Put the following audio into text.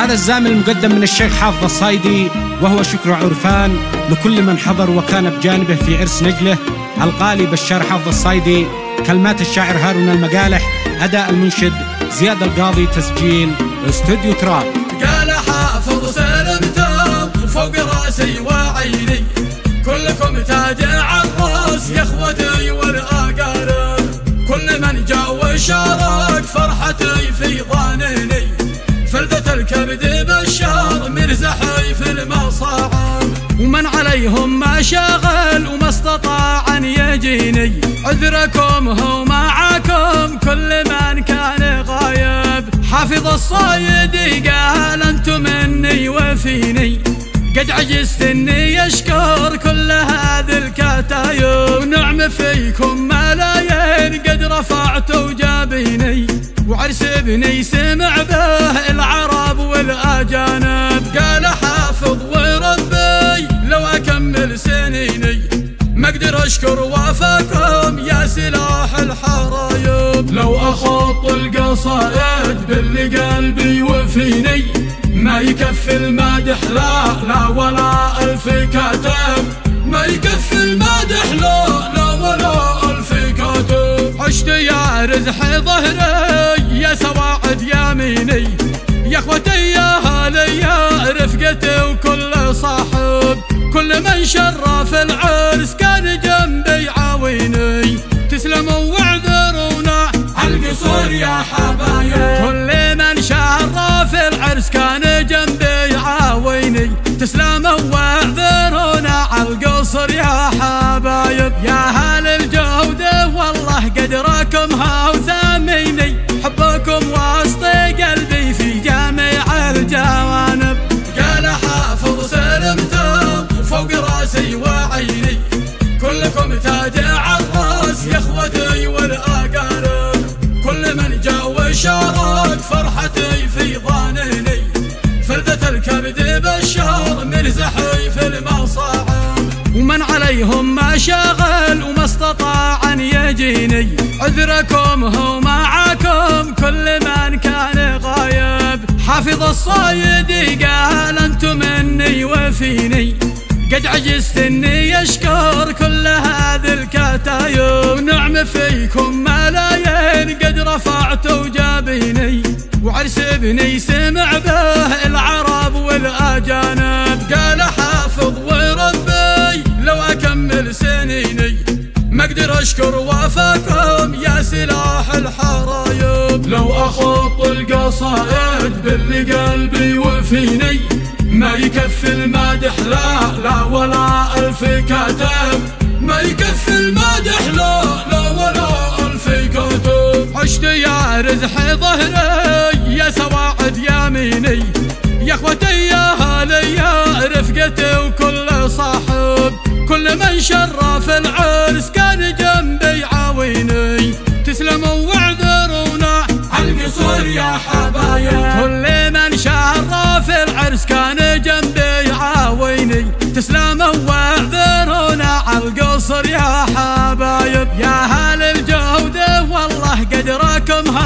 هذا الزامل مقدم من الشيخ حافظ الصايدي، وهو شكر عرفان لكل من حضر وكان بجانبه في عرس نجله. القالي بشار حافظ الصايدي، كلمات الشاعر هارون المقالح، أداء المنشد زياد القاضي، تسجيل استوديو تراب. قال حافظ سلمته فوق راسي وعيني، كلكم تاج عالراس يا اخوتي والاقارب، كل من جاء وشارك فرحتي في ظنيني، فلذة الكبد بشار مرزحي في المصاعب، ومن عليهم ما شغل وما استطاع ان يجيني، عذركم هو معكم كل من كان غايب. حافظ الصايدي قال انتم مني وفيني، قد عجزت اني اشكر كل هذه الكتايب، ونعم فيكم ملايين قد رفعتوا جابيني، وعرس ابني سمع به العرب والاجانب. قال حافظ وربي لو اكمل سنيني ما اقدر اشكر وفاكم يا سلاح الحرايب، لو اخط القصائد باللي قلبي وفيني ما يكفي المادح لا ولا الف كاتب، ما يكفي المادح لا ولا الف كاتب. عشت يا رزح ظهري يا سواعد يميني، يا اخوتي يا هالي يا رفقتي وكل صاحب، كل من شرف العرس كان جنبي عاويني، تسلموا واعذرونا عالقصور يا حبايب، كل من شرف العرس كان جنبي عاويني، تسلموا واعذرونا عالقصر يا حبايب. يا هال الجودة والله قدركم هاو ثاميني، حبكم وسط قلبي في جميع الجوانب. قال حافظ سلمته فوق راسي وعيني، كلكم تاج عالراس يا اخوتي والاقارب، كل من جاء وشارك فرحتي في ظنيني، فلذة الكبد بشار مرزحي في المصاعب، ومن عليهم ما شغل وما استطاع ان يجيني، عذركم هو معكم كل من كان غايب. حافظ الصايدي قال انتم مني وفيني، قد عجزت اني اشكر كل هذه الكتايب، ونعم فيكم ملايين قد رفعتوا جابيني، وعرس ابني سمع به العرب والاجانب. قال حافظ وربي لو اكمل سنيني ما اقدر اشكر وفاكم يا سلاح الحرايب، لو اخط القصائد باللي قلبي وفيني ما يكفي المادح لا ولا الف كاتب، ما يكفي المادح لا ولا الف كاتب. عشت يا رزح ظهري يا سواعد يميني، يا اخوتي يا هالي يا رفقتي وكل صاحب، كل من شرف العرس كان جنبي عاويني، تسلموا واعذرونا عالقصور يا حبايب، كل من شرف العرس كان جنبي عاويني، تسلموا واعذرونا عالقصر يا حبايب. يا هال الجودة والله قدركم